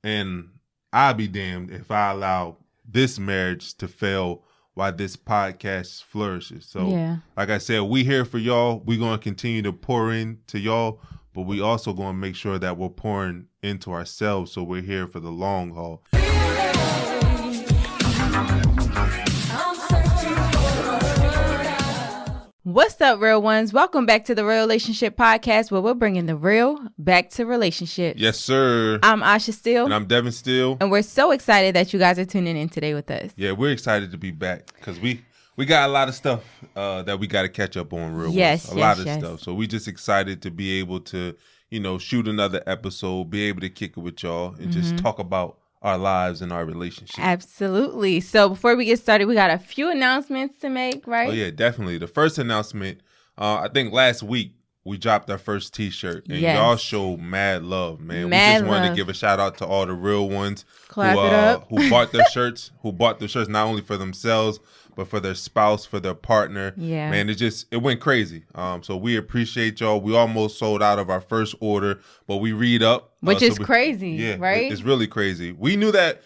And I'll be damned if I allow this marriage to fail while this podcast flourishes. So, like I said, we here for y'all. We're going to continue to pour into y'all, but we also going to make sure that we're pouring into ourselves. So we're here for the long haul. What's up, real ones? Welcome back to the Real Relationship Podcast, where we're bringing the real back to relationships. Yes, sir. I'm Asha Steele. And I'm Devin Steele. And we're so excited that you guys are tuning in today with us. Yeah, we're excited to be back because we got a lot of stuff that we got to catch up on, real ones. A lot of stuff. So we just excited to be able to, shoot another episode, be able to kick it with y'all and just talk about our lives and our relationship. Absolutely. So before we get started, we got a few announcements to make, right? Oh, yeah, definitely. The first announcement, I think last week, we dropped our first T-shirt. And y'all showed mad love, man. We just wanted to give a shout out to all the real ones who bought their shirts, not only for themselves, but for their spouse, for their partner. Yeah. Man, it went crazy. So we appreciate y'all. We almost sold out of our first order, but we read up. Which is crazy, right? It's really crazy. We knew that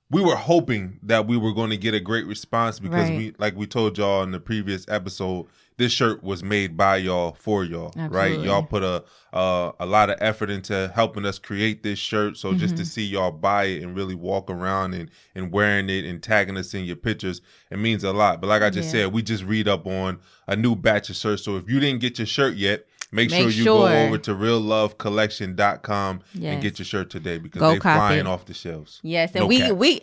we were hoping that we were going to get a great response because we told y'all in the previous episode, this shirt was made by y'all for y'all, right? Y'all put a lot of effort into helping us create this shirt. So just to see y'all buy it and really walk around and wearing it and tagging us in your pictures, it means a lot. But like I just said, we just read up on a new batch of shirts. So if you didn't get your shirt yet, Make sure you go over to reallovecollection.com and get your shirt today because they're flying off the shelves. Yes, and we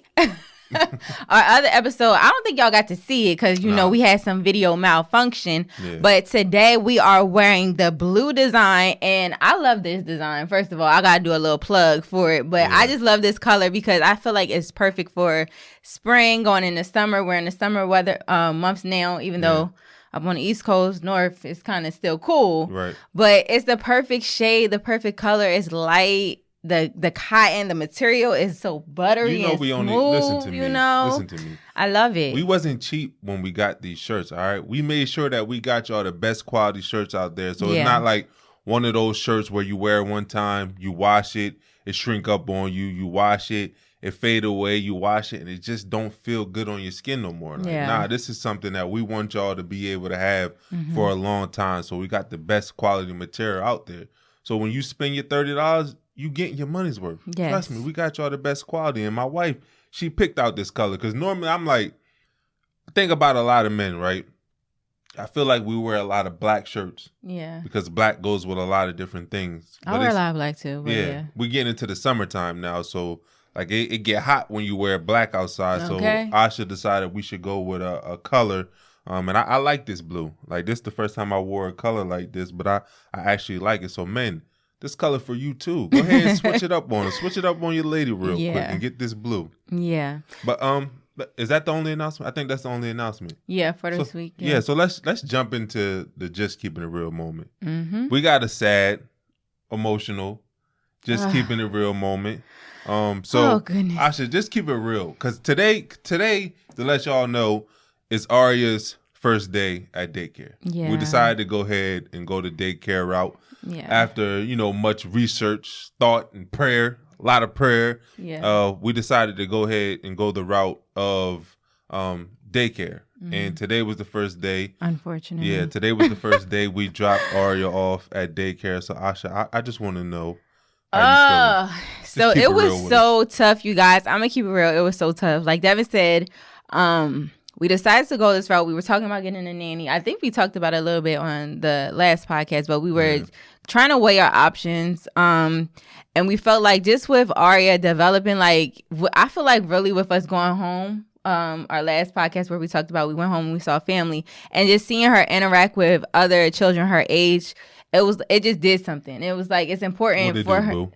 our other episode, I don't think y'all got to see it because, we had some video malfunction. Yeah. But today we are wearing the blue design, and I love this design. First of all, I got to do a little plug for it. But I just love this color because I feel like it's perfect for spring, going into summer. We're in the summer weather months now, even though up on the East Coast, North, it's kind of still cool. Right. But it's the perfect shade, the perfect color. It's light. The cotton, the material is so buttery and we smooth, only listen to me. Listen to me. I love it. We wasn't cheap when we got these shirts, all right? We made sure that we got y'all the best quality shirts out there. So it's not like one of those shirts where you wear it one time, you wash it, it shrink up on you, you wash it, it fade away, you wash it, and it just don't feel good on your skin no more. Like, this is something that we want y'all to be able to have for a long time. So we got the best quality material out there. So when you spend your $30, you getting your money's worth. Yes. Trust me, we got y'all the best quality. And my wife, she picked out this color because normally I'm like, I think about a lot of men, right? I feel like we wear a lot of black shirts. Yeah. Because black goes with a lot of different things. I wear a lot of black too. But we getting into the summertime now, so like it get hot when you wear black outside. So Asha decided we should go with a color. And I like this blue. Like this is the first time I wore a color like this, but I actually like it. So men, this color for you too. Go ahead and switch it up on us. Switch it up on your lady real quick and get this blue. Yeah. But is that the only announcement? I think that's the only announcement. Yeah, for this week. Yeah. So let's jump into the just keeping it real moment. We got a sad, emotional, just keeping it real moment. So I should just keep it real because today to let y'all know is Aria's first day at daycare. Yeah. We decided to go ahead and go the daycare route. Yeah. After, much research, thought, and prayer, a lot of prayer, we decided to go ahead and go the route of daycare. And today was the first day. Unfortunately. Yeah, today was the first day we dropped Aria off at daycare. So, Asha, I just want to know how you feeling. So it was so tough, you guys. I'm going to keep it real. It was so tough. Like Devin said, we decided to go this route. We were talking about getting a nanny. I think we talked about it a little bit on the last podcast, but we were trying to weigh our options. And we felt like just with Aria developing, like, I feel like really with us going home, our last podcast where we talked about we went home and we saw family, and just seeing her interact with other children her age, it just did something. It was like, it's important for her. Boo?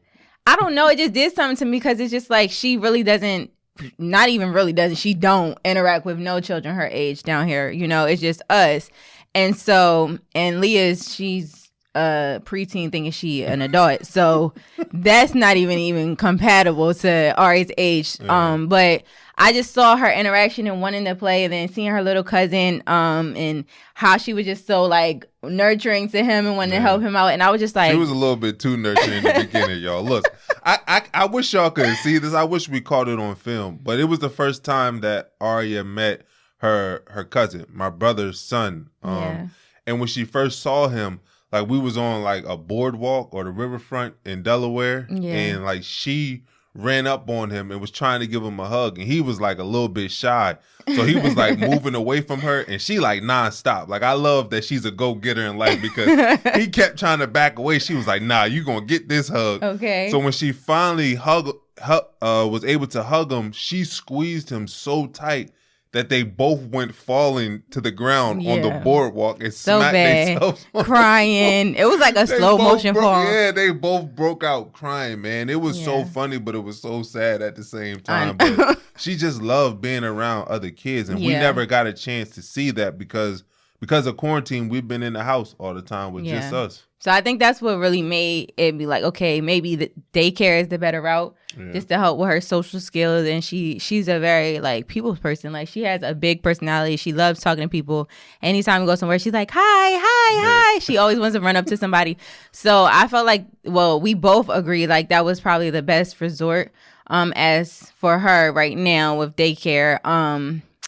I don't know. It just did something to me because it's just like she really doesn't. Not even really doesn't. She don't interact with no children her age down here. It's just us. And so, and Leah's, she's a preteen thinking she an adult. So that's not even compatible to Ari's age. Yeah. But I just saw her interaction and wanting to play, and then seeing her little cousin and how she was just so like nurturing to him and wanting to help him out. And I was just like, she was a little bit too nurturing in the beginning, y'all. Look, I wish y'all could see this. I wish we caught it on film, but it was the first time that Aria met her cousin, my brother's son. And when she first saw him, like we was on like a boardwalk or the riverfront in Delaware, and like she ran up on him and was trying to give him a hug, and he was like a little bit shy, so he was like moving away from her, and she like nonstop. Like I love that she's a go-getter in life, because he kept trying to back away. She was like, nah, you gonna get this hug. Okay. So when she finally was able to hug him, she squeezed him so tight that they both went falling to the ground on the boardwalk and smacked themselves. Crying. It was like a slow motion fall. Yeah, they both broke out crying, man. It was so funny, but it was so sad at the same time. But she just loved being around other kids, and we never got a chance to see that because of quarantine. We've been in the house all the time with just us. So I think that's what really made it be like, okay, maybe the daycare is the better route, just to help with her social skills. And she's a very like people's person. Like she has a big personality. She loves talking to people. Anytime we go somewhere, she's like, hi. She always wants to run up to somebody. So I felt like, well, we both agreed like that was probably the best resort as for her right now with daycare.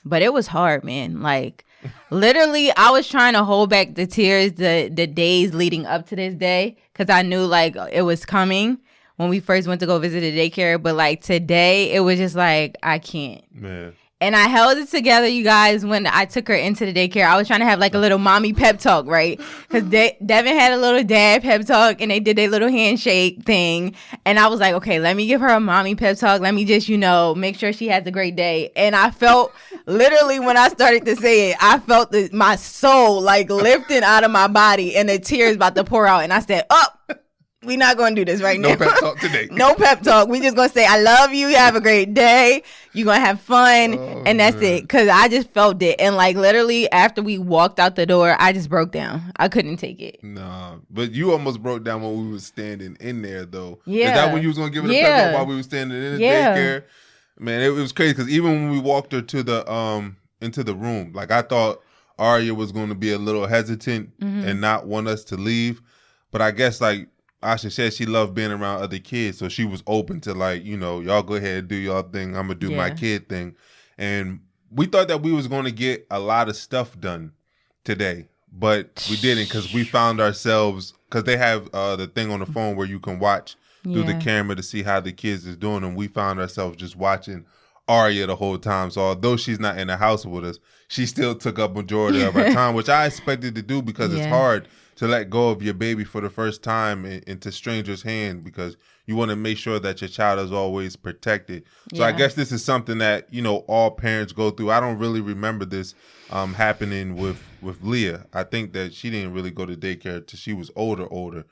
But it was hard, man. Like literally, I was trying to hold back the tears the days leading up to this day, because I knew like it was coming when we first went to go visit the daycare. But like today, it was just like, I can't. Man. And I held it together, you guys, when I took her into the daycare. I was trying to have like a little mommy pep talk, right? Because Devin had a little dad pep talk, and they did their little handshake thing. And I was like, okay, let me give her a mommy pep talk. Let me just, make sure she has a great day. And I felt, literally, when I started to say it, I felt my soul like lifting out of my body, and the tears about to pour out. And I said, we're not going to do this right now. No pep talk today. No pep talk. We just going to say, I love you. You have a great day. You're going to have fun. And that's it. Because I just felt it. And like literally after we walked out the door, I just broke down. I couldn't take it. Nah. But you almost broke down when we were standing in there, though. Yeah. Is that when you was going to give it a pep talk while we were standing in the daycare? Man, it was crazy. Because even when we walked her to the into the room, like I thought Aria was going to be a little hesitant and not want us to leave. But I guess like Asha said, she loved being around other kids, so she was open to like, y'all go ahead and do y'all thing. I'm gonna do my kid thing. And we thought that we was gonna get a lot of stuff done today, but we didn't, because we found ourselves, because they have the thing on the phone where you can watch through the camera to see how the kids is doing, and we found ourselves just watching Aria the whole time. So although she's not in the house with us, she still took up majority of our time, which I expected to do, because it's hard to let go of your baby for the first time into strangers' hand, because you want to make sure that your child is always protected. So I guess this is something that, all parents go through. I don't really remember this happening with Leah. I think that she didn't really go to daycare until she was older.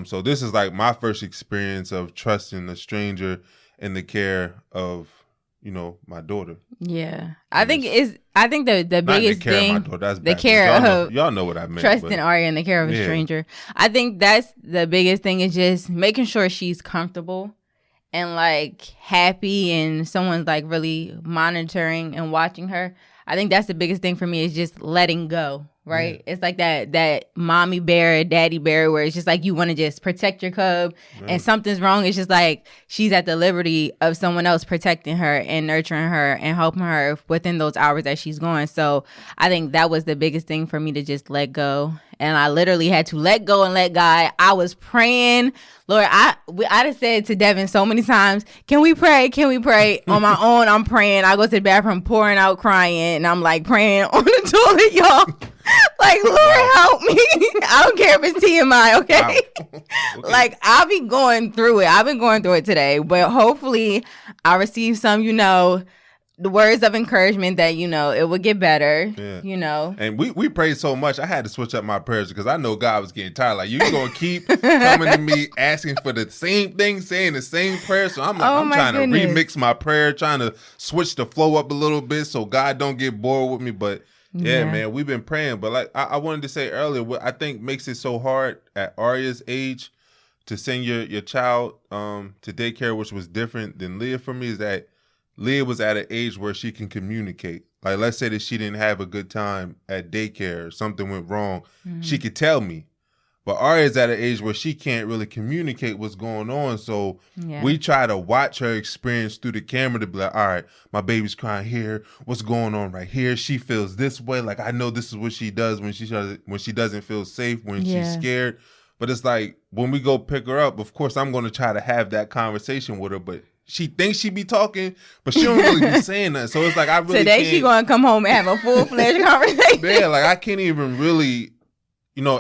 So this is like my first experience of trusting a stranger in the care of, my daughter. Yeah. I think the biggest thing, the care of, y'all know what I meant. Trusting Aria in the care of a stranger. I think that's the biggest thing, is just making sure she's comfortable and like happy, and someone's like really monitoring and watching her. I think that's the biggest thing for me, is just letting go. Right? Yeah. It's like that mommy bear, daddy bear, where it's just like you want to just protect your cub, and something's wrong. It's just like she's at the liberty of someone else protecting her and nurturing her and helping her within those hours that she's going. So I think that was the biggest thing for me, to just let go. And I literally had to let go and let God. I was praying. Lord, I just said to Devin so many times, can we pray? Can we pray? On my own, I'm praying. I go to the bathroom, pouring out, crying, and I'm like praying on the toilet, y'all. Like, Lord, help me. I don't care if it's TMI, okay? Okay. Like, I'll be going through it. I've been going through it today. But hopefully I receive some, the words of encouragement that, it would get better, And we prayed so much, I had to switch up my prayers, because I know God was getting tired. Like, you going to keep coming to me asking for the same thing, saying the same prayer. So I'm like, I'm trying to remix my prayer, trying to switch the flow up a little bit so God don't get bored with me. But Yeah, man, we've been praying. But like I wanted to say earlier, what I think makes it so hard at Arya's age to send your child to daycare, which was different than Leah for me, is that Leah was at an age where she can communicate. Like, let's say that she didn't have a good time at daycare or something went wrong. She could tell me. But Arya's at an age where she can't really communicate what's going on. So we try to watch her experience through the camera to be like, all right, my baby's crying here. What's going on right here? She feels this way. Like, I know this is what she does when she doesn't feel safe, when she's scared. But it's like, when we go pick her up, of course, I'm going to try to have that conversation with her. But she thinks she be talking, but she don't really be saying that. So it's like, I really Today she going to come home and have a full-fledged conversation. Yeah, like, I can't even really,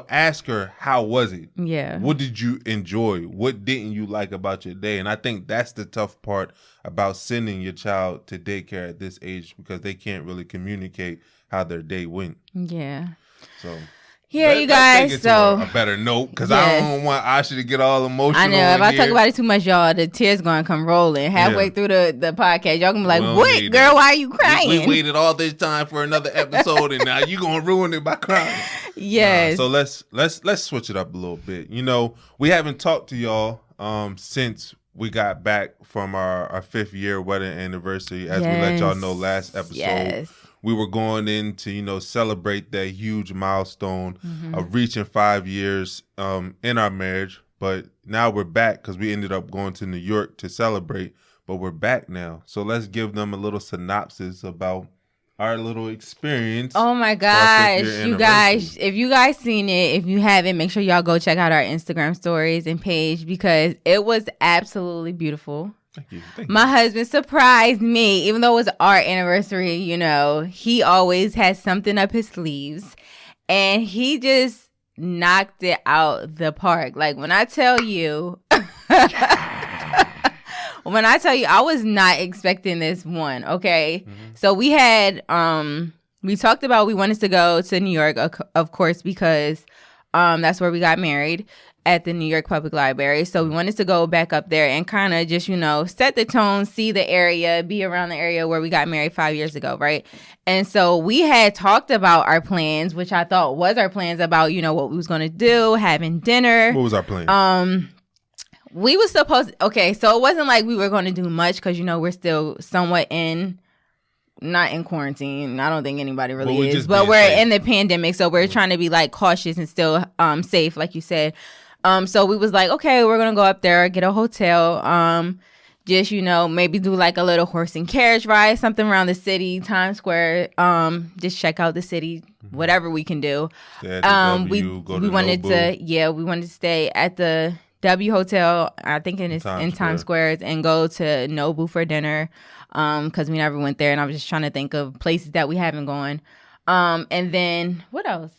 ask her, how was it? Yeah. What did you enjoy? What didn't you like about your day? And I think that's the tough part about sending your child to daycare at this age, because they can't really communicate how their day went. Yeah. So... Yeah, you guys. So a better note, because I don't want Asha to get all emotional. I know if I talk about it too much, y'all, the tears gonna come rolling halfway through the podcast. Y'all gonna be like, "What, girl? Why are you crying?" We waited all this time for another episode, and now you gonna ruin it by crying. Yes. So let's switch it up a little bit. We haven't talked to y'all since we got back from our 5th year wedding anniversary, as we let y'all know last episode. Yes. We were going in to, celebrate that huge milestone of reaching 5 years in our marriage. But now we're back because we ended up going to New York to celebrate. But we're back now. So let's give them a little synopsis about our little experience. Oh my gosh, you guys, if you guys seen it, if you haven't, make sure y'all go check out our Instagram stories and page, because it was absolutely beautiful. Thank you. My husband surprised me, even though it was our anniversary, he always has something up his sleeves, and he just knocked it out the park. Like, when I tell you, I was not expecting this one. Okay. So we had, we talked about, we wanted to go to New York, of course, because, that's where we got married, at the New York Public Library. So we wanted to go back up there and kind of just, set the tone, see the area, be around the area where we got married 5 years ago, right? And so we had talked about our plans, which I thought was our plans about, what we was going to do, having dinner. What was our plan? We was supposed so it wasn't like we were going to do much, because, we're still somewhat not in quarantine. I don't think anybody really is, but we're in the pandemic. So we're trying to be like cautious and still safe, like you said. So we was like, okay, we're going to go up there, get a hotel, just, maybe do like a little horse and carriage ride, something around the city, Times Square, just check out the city, whatever we can do. We wanted to stay at the W Hotel, I think in Times Square, and go to Nobu for dinner, because we never went there, and I was just trying to think of places that we haven't gone. And then what else?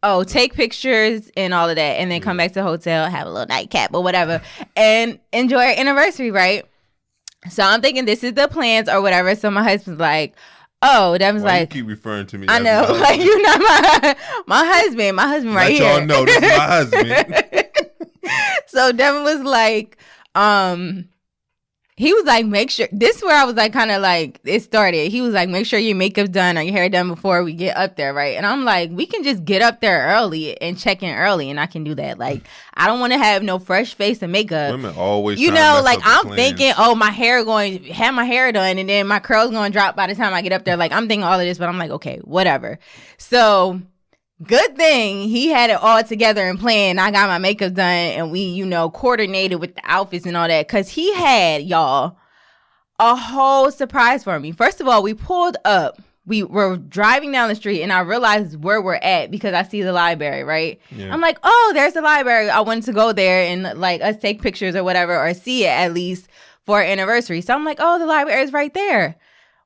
Oh, take pictures and all of that, and then come back to the hotel, have a little nightcap or whatever, and enjoy our anniversary, right? So I'm thinking this is the plans or whatever. So my husband's like, oh, Devin's like, you keep referring to me. I know, like, you're not my husband. My husband right here. Let y'all know this is my husband. So Devin was like, he was like, make sure, this is where I was like, kind of like, it started. He was like, make sure your makeup's done or your hair done before we get up there, right? And I'm like, we can just get up there early and check in early, and I can do that. Like, I don't want to have no fresh face and makeup. Women always, like, I'm thinking, oh, my hair done, and then my curls going to drop by the time I get up there. Like, I'm thinking all of this, but I'm like, okay, whatever. So good thing he had it all together and planned. I got my makeup done, and we, coordinated with the outfits and all that, because he had, y'all, a whole surprise for me. First of all, we pulled up. We were driving down the street, and I realized where we're at because I see the library, right? Yeah. I'm like, oh, there's the library. I wanted to go there and, like, us take pictures or whatever, or see it at least for our anniversary. So I'm like, oh, the library is right there.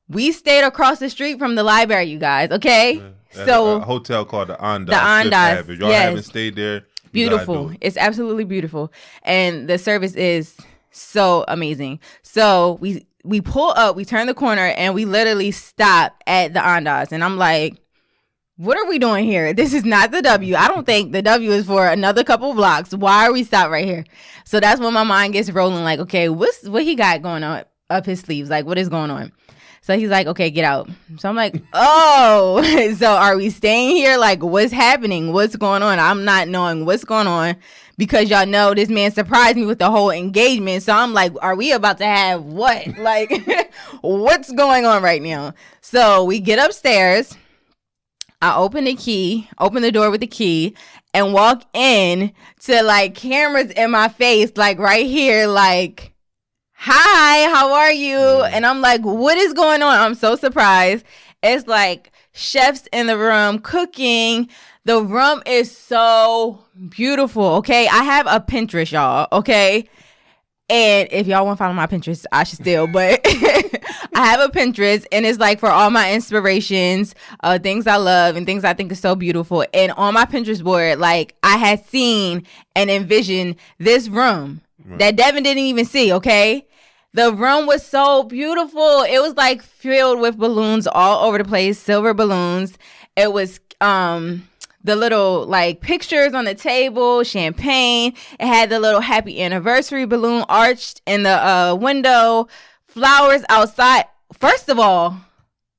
We stayed across the street from the library, you guys, okay? Yeah. So a hotel called the Andaz. If y'all haven't stayed there, beautiful. It's absolutely beautiful, and the service is so amazing. So we pull up, we turn the corner, and we literally stop at the Andaz, and I'm like, what are we doing here? This is not the W. I don't think the W is for another couple blocks. Why are we stopped right here? So that's when my mind gets rolling. Like, okay, what he got going on up his sleeves? Like, what is going on? So he's like, okay, get out. So I'm like, oh, so are we staying here? Like, what's happening? What's going on? I'm not knowing what's going on because y'all know this man surprised me with the whole engagement. So I'm like, are we about to have what? Like, what's going on right now? So we get upstairs. I open the door with the key, and walk in to like cameras in my face, like right here, like, hi, how are you? And I'm like, what is going on? I'm so surprised. It's like chefs in the room cooking. The room is so beautiful. Okay. I have a Pinterest, y'all. Okay. And if y'all want to follow my Pinterest, I should still, but I have a Pinterest and it's like for all my inspirations, things I love and things I think is so beautiful. And on my Pinterest board, like I had seen and envisioned this room that Devin didn't even see. Okay. The room was so beautiful. It was like filled with balloons all over the place, silver balloons. It was the little like pictures on the table, champagne. It had the little happy anniversary balloon arched in the window, flowers outside. First of all,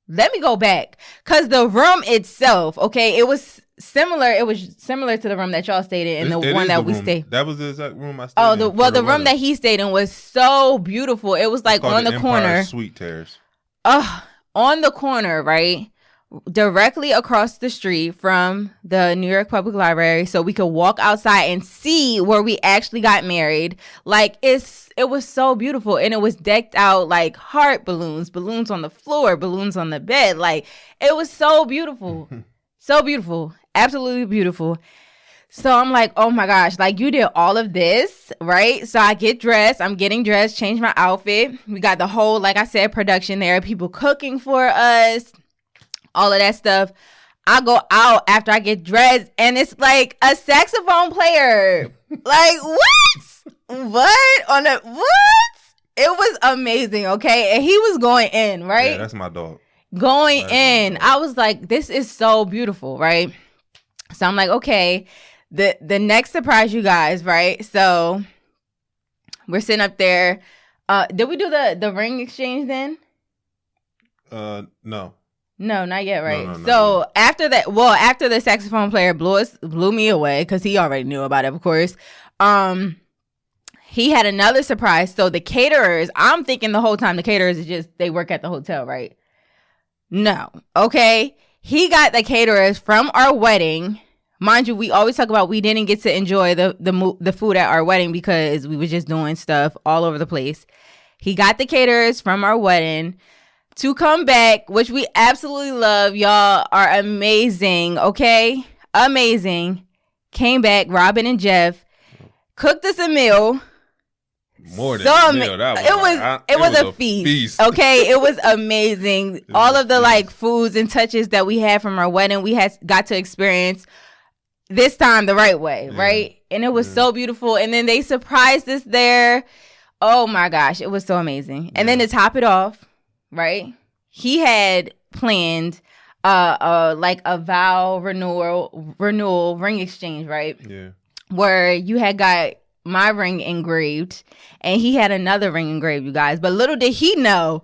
let me go back because the room itself, okay, it was similar. It was similar to the room that y'all stayed in, and the one that we stayed. That was the exact room I stayed in. The room that he stayed in was so beautiful. It was like on the corner. Suite Terrace. On the corner, right? Directly across the street from the New York Public Library, so we could walk outside and see where we actually got married. Like it was so beautiful, and it was decked out like heart balloons, balloons on the floor, balloons on the bed. Like it was so beautiful, so beautiful, absolutely beautiful. So I'm like, oh my gosh, like you did all of this, right? So I get dressed, I'm getting dressed, change my outfit. We got the whole, like I said, production there, people cooking for us. All of that stuff. I go out after I get dressed and it's like a saxophone player. Like, what? What? It was amazing, okay? And he was going in, right? Yeah, that's my dog. Going in. I was like, this is so beautiful, right? So I'm like, okay, the next surprise, you guys, right? So we're sitting up there. Did we do the ring exchange then? No. No, not yet, right? No, so after the saxophone player blew me away because he already knew about it, of course. He had another surprise. So the caterers, I'm thinking the whole time the caterers is just they work at the hotel, right? No, okay. He got the caterers from our wedding. Mind you, we always talk about we didn't get to enjoy the food at our wedding because we were just doing stuff all over the place. He got the caterers from our wedding to come back, which we absolutely love. Y'all are amazing, okay? Amazing. Came back, Robin and Jeff, cooked us a meal. More than a meal. It was a feast. Okay? It was amazing. All of the like foods and touches that we had from our wedding, we got to experience this time the right way, right? And it was so beautiful. And then they surprised us there. Oh my gosh, it was so amazing. And then to top it off, right? He had planned like a vow renewal ring exchange, right? Yeah. Where you had got my ring engraved and he had another ring engraved, you guys. But little did he know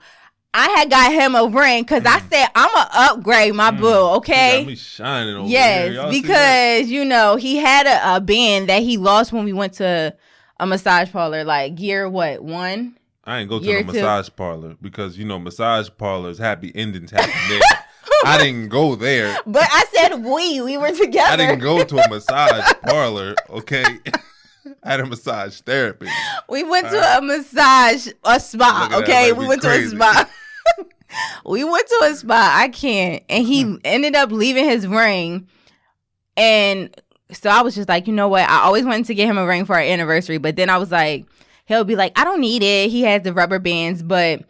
I had got him a ring because I said I'm gonna upgrade my boo, okay? Got me shining over yes, here. because you know he had a band that he lost when we went to a massage parlor, like year one. I ain't go to the massage parlor because, you know, massage parlors, happy endings happen there. I didn't go there. But I said we were together. I didn't go to a massage parlor, okay? I had a massage therapy. We went to a spa, okay? We went to a spa. We went to a spa. I can't. And he ended up leaving his ring. And so I was just like, you know what? I always wanted to get him a ring for our anniversary. But then I was like, he'll be like, I don't need it. He has the rubber bands. But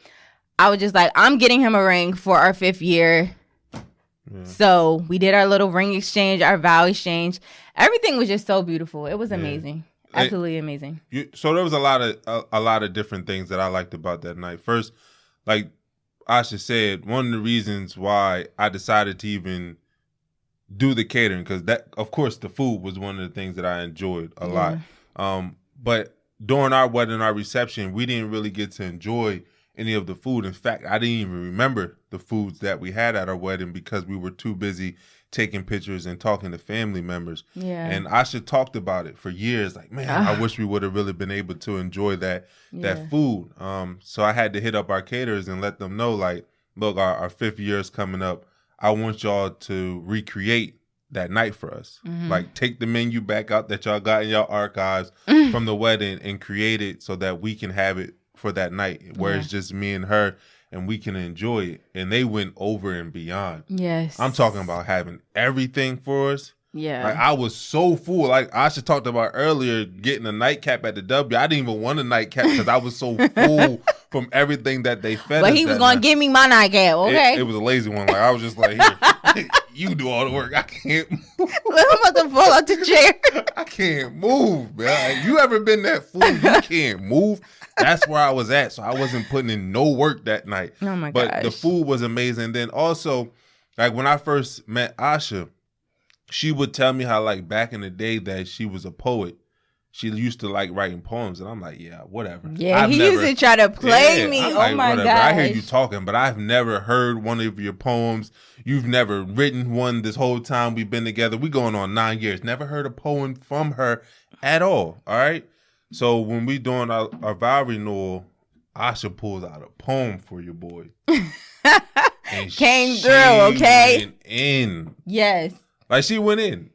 I was just like, I'm getting him a ring for our 5th year. Yeah. So we did our little ring exchange, our vow exchange. Everything was just so beautiful. It was amazing. Absolutely amazing. So there was a lot of different things that I liked about that night. First, like Asha said, one of the reasons why I decided to even do the catering, because that, of course, the food was one of the things that I enjoyed a lot. But during our wedding, our reception, we didn't really get to enjoy any of the food. In fact, I didn't even remember the foods that we had at our wedding because we were too busy taking pictures and talking to family members. Yeah. And Asha talked about it for years. Like, man, I wish we would have really been able to enjoy that food. So I had to hit up our caterers and let them know, like, look, our 5th year is coming up. I want y'all to recreate that night for us. Like, take the menu back out that y'all got in y'all archives from the wedding and create it so that we can have it for that night where it's just me and her and we can enjoy it. And they went over and beyond. Yes. I'm talking about having everything for us. Yeah. Like, I was so full. Like Asha talked about earlier, getting a nightcap at the W. I didn't even want a nightcap because I was so full from everying that they fed us. But he was going to give me my nightcap, okay? It was a lazy one. Like, I was just like, here, you do all the work. I can't move. I'm about to fall out the chair. I can't move, man. Like, you ever been that full? You can't move. That's where I was at. So I wasn't putting in no work that night. Oh, my gosh. But the food was amazing. Then also, like, when I first met Asha, she would tell me how, like, back in the day that she was a poet. She used to like writing poems, and I'm like, yeah, whatever. Yeah, he used to try to play me. I'm oh like, my god! gosh. I hear you talking, but I've never heard one of your poems. You've never written one this whole time we've been together. We going on 9 years. Never heard a poem from her at all. All right. So when we doing our vow renewal, Asha pulls out a poem for your boy. And came through, okay? Went in. Yes. Like, she went in.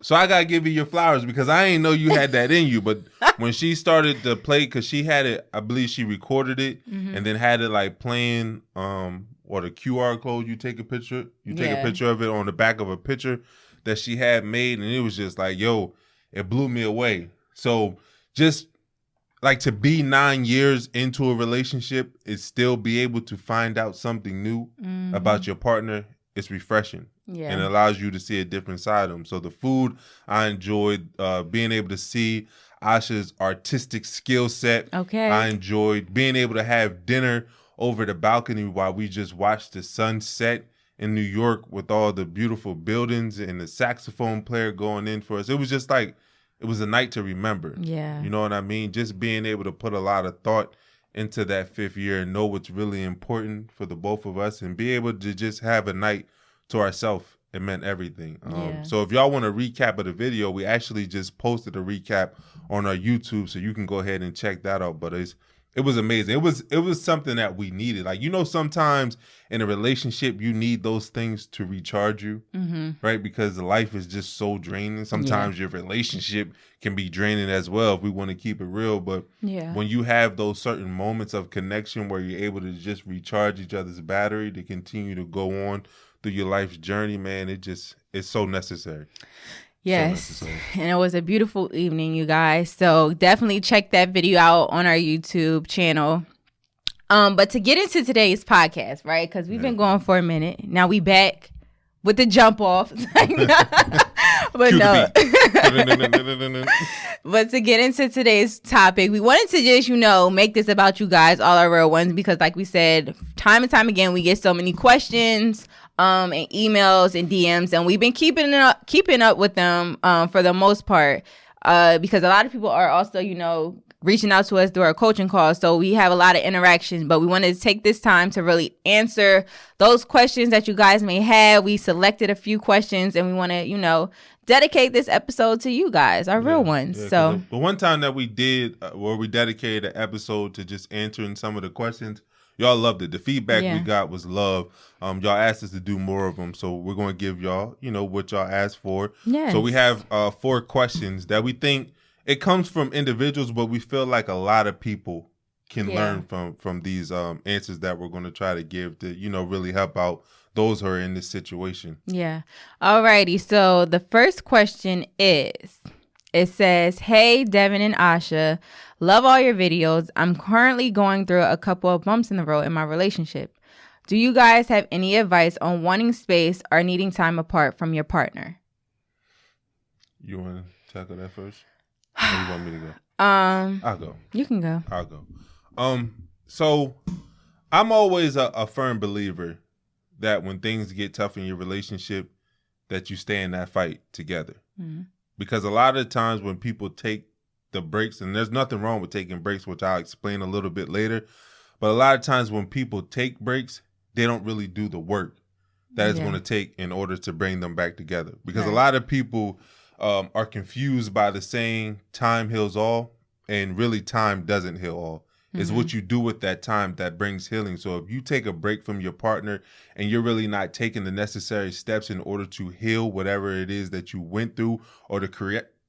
So I gotta give you your flowers because I ain't know you had that in you. But when she started to play, because she had it, I believe she recorded it and then had it like playing, or the QR code. You take a picture, a picture of it on the back of a picture that she had made, and it was just like, yo, it blew me away. So just like to be 9 years into a relationship, is still be able to find out something new about your partner. It's refreshing. Yeah. And it allows you to see a different side of them. So the food, I enjoyed being able to see Asha's artistic skill set. Okay. I enjoyed being able to have dinner over the balcony while we just watched the sunset in New York with all the beautiful buildings and the saxophone player going in for us. It was just like, it was a night to remember. Yeah. You know what I mean? Just being able to put a lot of thought into that 5th year and know what's really important for the both of us and be able to just have a night to ourselves. It meant everything. So if y'all want a recap of the video, we actually just posted a recap on our YouTube, so you can go ahead and check that out. But it was amazing. It was something that we needed. Like, you know, sometimes in a relationship, you need those things to recharge you, right? Because life is just so draining. Sometimes your relationship can be draining as well, if we want to keep it real. But when you have those certain moments of connection where you're able to just recharge each other's battery to continue to go on through your life's journey, man, it's so necessary. Yes. So necessary. And it was a beautiful evening, you guys. So definitely check that video out on our YouTube channel. But to get into today's podcast, right? Because we've been going for a minute. Now we back with the jump off. But no. But to get into today's topic, we wanted to just, make this about you guys, all our real ones, because like we said, time and time again, we get so many questions and emails and DMs, and we've been keeping up with them for the most part because a lot of people are also, reaching out to us through our coaching calls. So we have a lot of interactions, but we wanted to take this time to really answer those questions that you guys may have. We selected a few questions and we want to, dedicate this episode to you guys, our real ones. Yeah, so the one time that we did where we dedicated an episode to just answering some of the questions, y'all loved it. The feedback we got was love. Y'all asked us to do more of them. So we're going to give y'all, what y'all asked for. Yes. So we have 4 questions that we think it comes from individuals, but we feel like a lot of people can learn from these answers that we're going to try to give to, really help out those who are in this situation. Yeah. Alrighty. So the first question is, it says, "Hey, Devin and Asha, love all your videos. I'm currently going through a couple of bumps in the road in my relationship. Do you guys have any advice on wanting space or needing time apart from your partner?" You want to tackle that first? Or you want me to go? I'll go. You can go. I'll go. So I'm always a firm believer that when things get tough in your relationship, that you stay in that fight together. Mm-hmm. Because a lot of times when people take the breaks, and there's nothing wrong with taking breaks, which I'll explain a little bit later, But a lot of times when people take breaks, they don't really do the work that it's going to take in order to bring them back together. Because a lot of people are confused by the saying, time heals all, and really time doesn't heal all. It's what you do with that time that brings healing. So if you take a break from your partner and you're really not taking the necessary steps in order to heal whatever it is that you went through, or to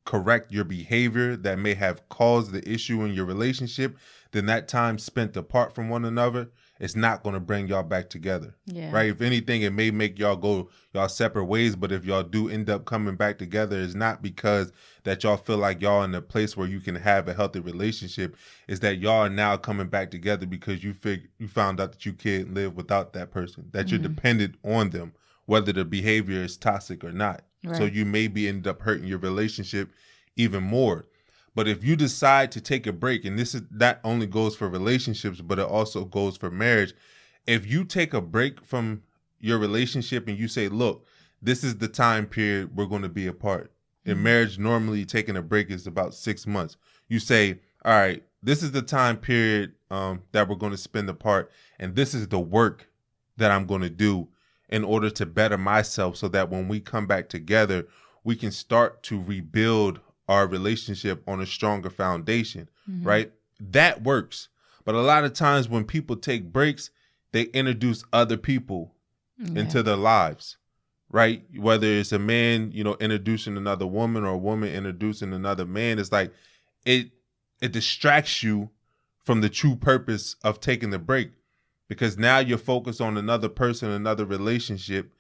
correct your behavior that may have caused the issue in your relationship, then that time spent apart from one another, it's not going to bring y'all back together. Right? If anything, it may make y'all go y'all separate ways. But if y'all do end up coming back together, it's not because that y'all feel like y'all in a place where you can have a healthy relationship. It's that y'all are now coming back together because you found out that you can't live without that person, that you're dependent on them, whether the behavior is toxic or not. So you maybe end up hurting your relationship even more. But if you decide to take a break, and that only goes for relationships, but it also goes for marriage. If you take a break from your relationship and you say, look, this is the time period we're going to be apart. In marriage, normally taking a break is about 6 months. You say, all right, this is the time period that we're going to spend apart. And this is the work that I'm going to do in order to better myself, so that when we come back together, we can start to rebuild our relationship on a stronger foundation, right? That works. But a lot of times when people take breaks, they introduce other people into their lives, right? Whether it's a man, introducing another woman, or a woman introducing another man, it's like it distracts you from the true purpose of taking the break, because now you're focused on another person, another relationship,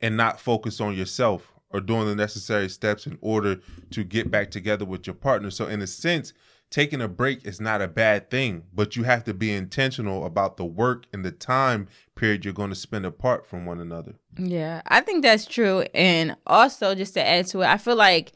and not focused on yourself or doing the necessary steps in order to get back together with your partner. So in a sense, taking a break is not a bad thing, but you have to be intentional about the work and the time period you're going to spend apart from one another. Yeah, I think that's true. And also, just to add to it, I feel like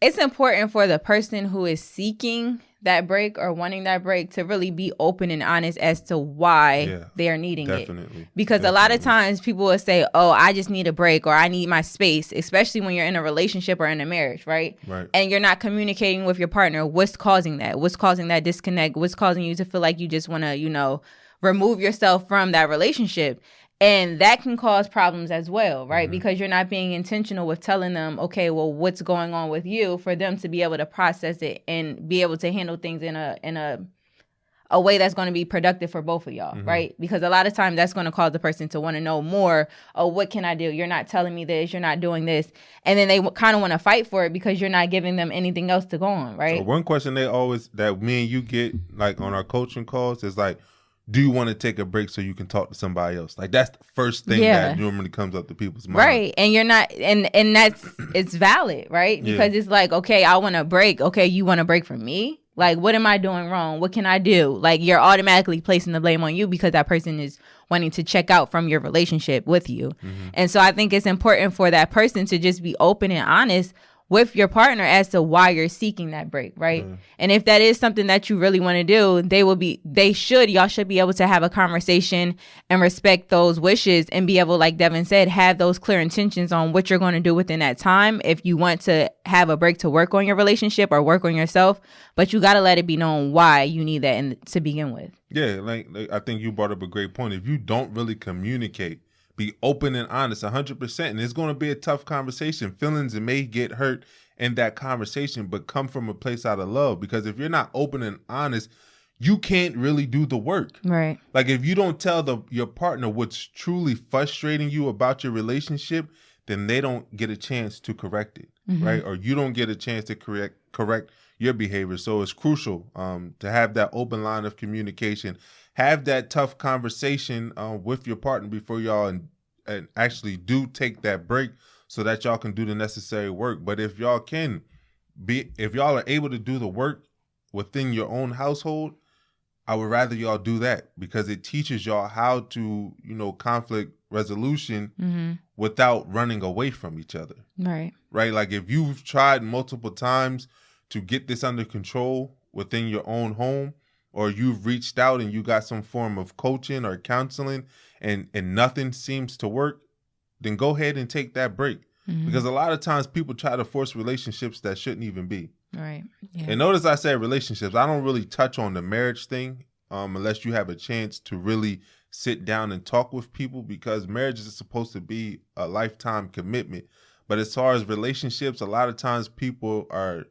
it's important for the person who is seeking that break or wanting that break to really be open and honest as to why they are needing it. Because a lot of times people will say, oh, I just need a break, or I need my space, especially when you're in a relationship or in a marriage, right? And you're not communicating with your partner. What's causing that? What's causing that disconnect? What's causing you to feel like you just want to, remove yourself from that relationship? And that can cause problems as well, right? Because you're not being intentional with telling them, okay, well, what's going on with you, for them to be able to process it and be able to handle things in a way that's going to be productive for both of y'all, right? Because a lot of times that's going to cause the person to want to know more. Oh, what can I do? You're not telling me this. You're not doing this. And then they kind of want to fight for it because you're not giving them anything else to go on, right? So one question that me and you get, like, on our coaching calls is like, do you want to take a break so you can talk to somebody else? Like, that's the first thing that normally comes up to people's mind. Right. And you're not, and that's, it's valid, right? Because it's like, okay, I want a break. Okay, you want a break from me? Like, what am I doing wrong? What can I do? Like, you're automatically placing the blame on you because that person is wanting to check out from your relationship with you. And so I think it's important for that person to just be open and honest with your partner as to why you're seeking that break, right? And if that is something that you really want to do, y'all should be able to have a conversation and respect those wishes and be able, like Devin said, have those clear intentions on what you're going to do within that time. If you want to have a break to work on your relationship or work on yourself, but you got to let it be known why you need that to begin with. Yeah, like I think you brought up a great point. If you don't really communicate, be open and honest 100%. And it's going to be a tough conversation. Feelings may get hurt in that conversation, but come from a place out of love. Because if you're not open and honest, you can't really do the work. Right. Like, if you don't tell your partner what's truly frustrating you about your relationship, then they don't get a chance to correct it, right? Or you don't get a chance to correct your behavior. So it's crucial to have that open line of communication. Have that tough conversation with your partner before y'all and actually do take that break, so that y'all can do the necessary work. But if y'all are able to do the work within your own household, I would rather y'all do that, because it teaches y'all how to, conflict resolution without running away from each other. Right. Right. Like, if you've tried multiple times to get this under control within your own home, or you've reached out and you got some form of coaching or counseling and nothing seems to work, then go ahead and take that break. Because a lot of times people try to force relationships that shouldn't even be. Right. Yeah. And notice I said relationships. I don't really touch on the marriage thing unless you have a chance to really sit down and talk with people, because marriage is supposed to be a lifetime commitment. But as far as relationships, a lot of times people are,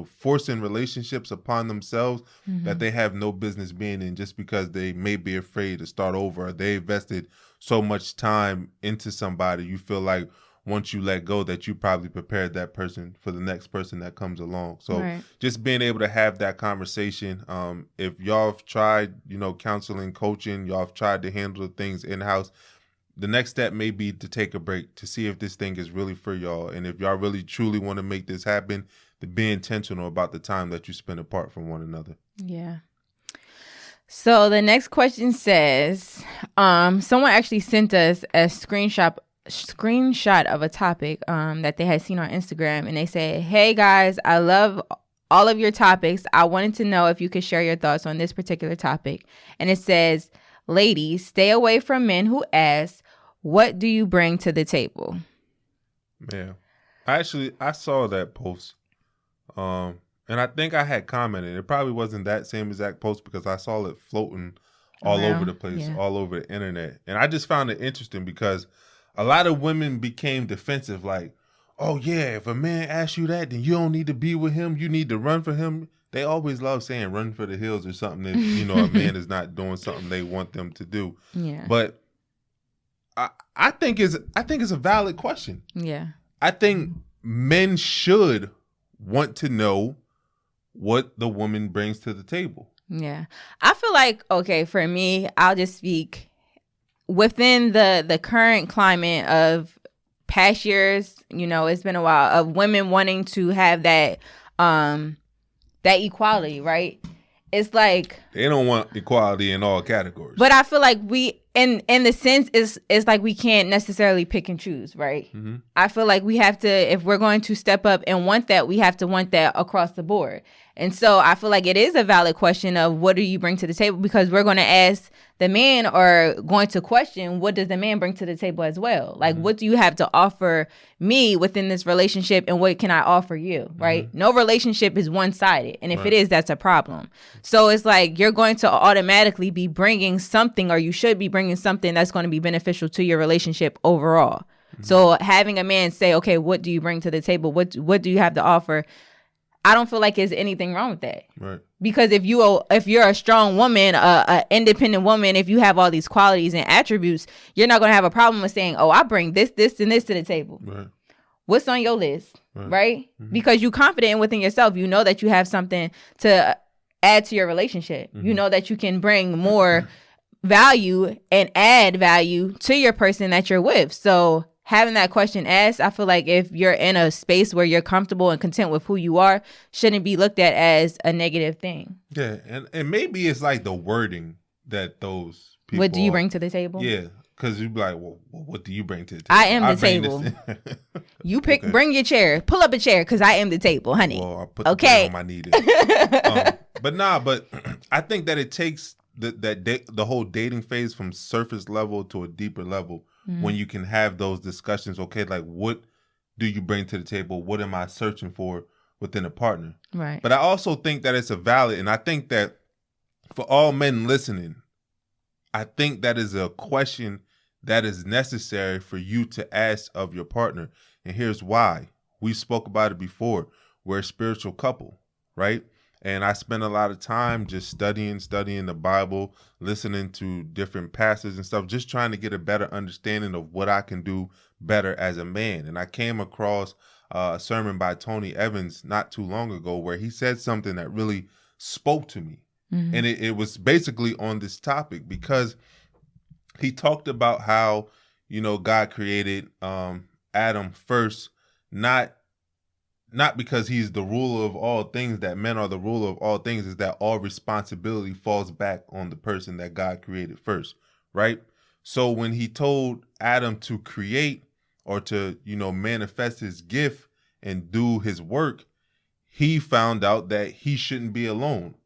forcing relationships upon themselves that they have no business being in, just because they may be afraid to start over. Or they invested so much time into somebody. You feel like once you let go that you probably prepared that person for the next person that comes along. So just being able to have that conversation. If y'all have tried, counseling, coaching, y'all have tried to handle the things in-house, the next step may be to take a break to see if this thing is really for y'all. And if y'all really truly want to make this happen, to be intentional about the time that you spend apart from one another. Yeah. So the next question says, someone actually sent us a screenshot of a topic that they had seen on Instagram, and they said, "Hey guys, I love all of your topics. I wanted to know if you could share your thoughts on this particular topic." And it says, "Ladies, stay away from men who ask, 'What do you bring to the table?'" Yeah, I saw that post, and I think I had commented. It probably wasn't that same exact post, because I saw it floating all over the place, all over the internet, and I just found it interesting because a lot of women became defensive, like, "Oh yeah, if a man asks you that, then you don't need to be with him. You need to run for him." They always love saying "run for the hills" or something if a man is not doing something they want them to do. Yeah. But I think it's a valid question. Yeah. I think men should want to know what the woman brings to the table. Yeah. I feel like, okay, for me, I'll just speak within the current climate of past years. It's been a while of women wanting to have that equality, right? It's like they don't want equality in all categories. But I feel like we, in the sense, it's like we can't necessarily pick and choose, right? Mm-hmm. I feel like we have to, if we're going to step up and want that, we have to want that across the board. And so I feel like it is a valid question of what do you bring to the table, because we're going to ask the man, or going to question, what does the man bring to the table as well? Like, what do you have to offer me within this relationship, and what can I offer you, right? No relationship is one-sided. And if it is, that's a problem. So it's like you're going to automatically be bringing something, or you should be bringing something that's going to be beneficial to your relationship overall. So having a man say, okay, what do you bring to the table? What do you have to offer? I don't feel like there's anything wrong with that. Right. Because if you're a strong woman, a independent woman, if you have all these qualities and attributes, you're not going to have a problem with saying, "Oh, I bring this, and this to the table." Right. What's on your list, right? Mm-hmm. Because you're confident within yourself. You know that you have something to add to your relationship. Mm-hmm. You know that you can bring more value and add value to your person that you're with. So having that question asked, I feel like if you're in a space where you're comfortable and content with who you are, shouldn't be looked at as a negative thing. Yeah, and maybe it's like the wording that those people. What do you bring to the table? Yeah, because you'd be like, well, what do you bring to the table? I am the table. You pick, bring your chair, pull up a chair, because I am the table, honey. Well, I'll put the bed on my knee then. But I think that it takes the whole dating phase from surface level to a deeper level. When you can have those discussions, okay, like, what do you bring to the table? What am I searching for within a partner? Right. But I also think that it's a valid, and I think that for all men listening, I think that is a question that is necessary for you to ask of your partner. And here's why. We spoke about it before. We're a spiritual couple, right? And I spend a lot of time just studying the Bible, listening to different pastors and stuff, just trying to get a better understanding of what I can do better as a man. And I came across a sermon by Tony Evans not too long ago where he said something that really spoke to me. Mm-hmm. And it was basically on this topic, because he talked about how, God created Adam first, not because he's the ruler of all things, that men are the ruler of all things, is that all responsibility falls back on the person that God created first, right? So when he told Adam to create, or to, manifest his gift and do his work, he found out that he shouldn't be alone.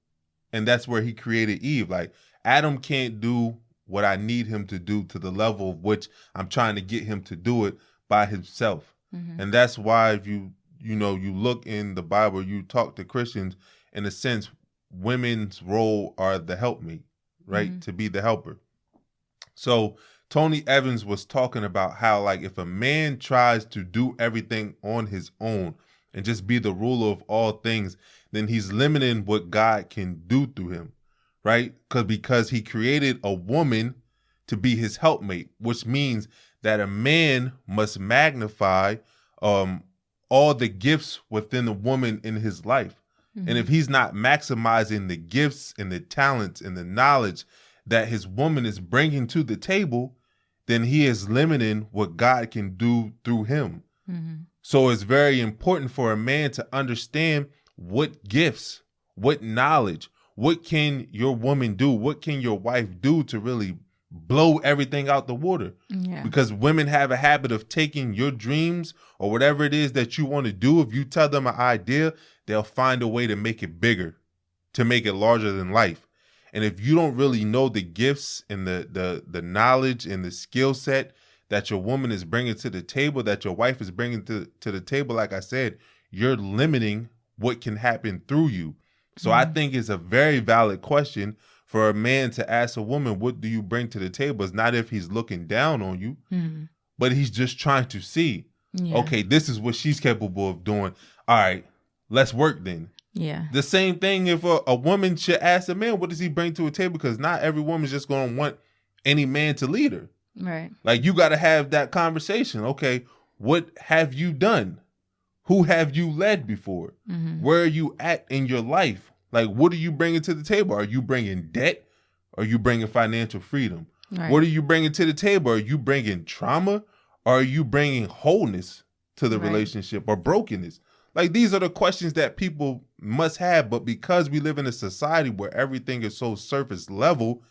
And that's where he created Eve. Like, Adam can't do what I need him to do to the level of which I'm trying to get him to do it by himself. Mm-hmm. And that's why if you look in the Bible, you talk to Christians, in a sense, women's role are the helpmate. right? To be the helper. So Tony Evans was talking about how, like, if a man tries to do everything on his own and just be the ruler of all things, then he's limiting what God can do through him, right? Because he created a woman to be his helpmate, which means that a man must magnify all the gifts within the woman in his life. And if he's not maximizing the gifts and the talents and the knowledge that his woman is bringing to the table, then he is limiting what God can do through him. So it's very important for a man to understand what gifts, what knowledge, what can your woman do, what can your wife do to really blow everything out the water. Because women have a habit of taking your dreams or whatever it is that you want to do. If you tell them an idea, they'll find a way to make it bigger, to make it larger than life. And if you don't really know the gifts and the knowledge and the skill set that your woman is bringing to the table, that your wife is bringing to the table, like I said, you're limiting what can happen through you. So I think it's a very valid question for a man to ask a woman, what do you bring to the table? It's not if he's looking down on you, but he's just trying to see, okay, this is what she's capable of doing. All right, let's work then. The same thing if a woman should ask a man, what does he bring to a table? Because not every woman's just going to want any man to lead her. Right. Like, you got to have that conversation. Okay, what have you done? Who have you led before? Where are you at in your life? Like, what are you bringing to the table? Are you bringing debt? Are you bringing financial freedom? Right. What are you bringing to the table? Are you bringing trauma? Or are you bringing wholeness to the relationship or brokenness? Like, these are the questions that people must have. But because we live in a society where everything is so surface level,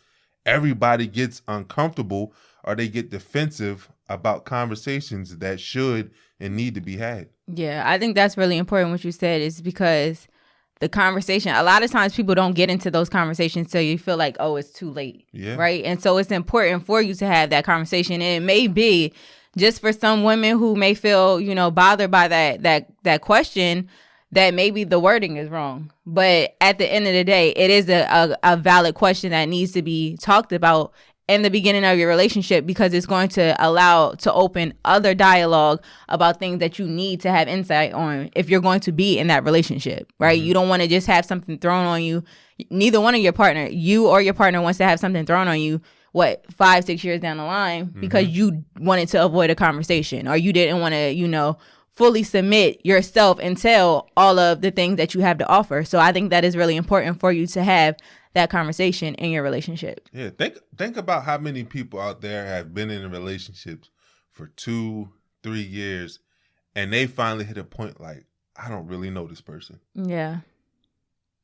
everybody gets uncomfortable or they get defensive about conversations that should and need to be had. Yeah, I think that's really important what you said, is because the conversation, a lot of times people don't get into those conversations till you feel like, oh, it's too late. Right. And so it's important for you to have that conversation. And it may be just for some women who may feel, bothered by that question, that maybe the wording is wrong. But at the end of the day, it is a valid question that needs to be talked about in the beginning of your relationship, because it's going to allow to open other dialogue about things that you need to have insight on if you're going to be in that relationship, right? You don't want to just have something thrown on you. Neither one of your partner, you or your partner, wants to have something thrown on you, 5-6 years down the line, because you wanted to avoid a conversation, or you didn't want to, fully submit yourself and tell all of the things that you have to offer. So I think that is really important for you to have that conversation in your relationship. Yeah, think about how many people out there have been in relationships for 2-3 years, and they finally hit a point like, I don't really know this person. Yeah,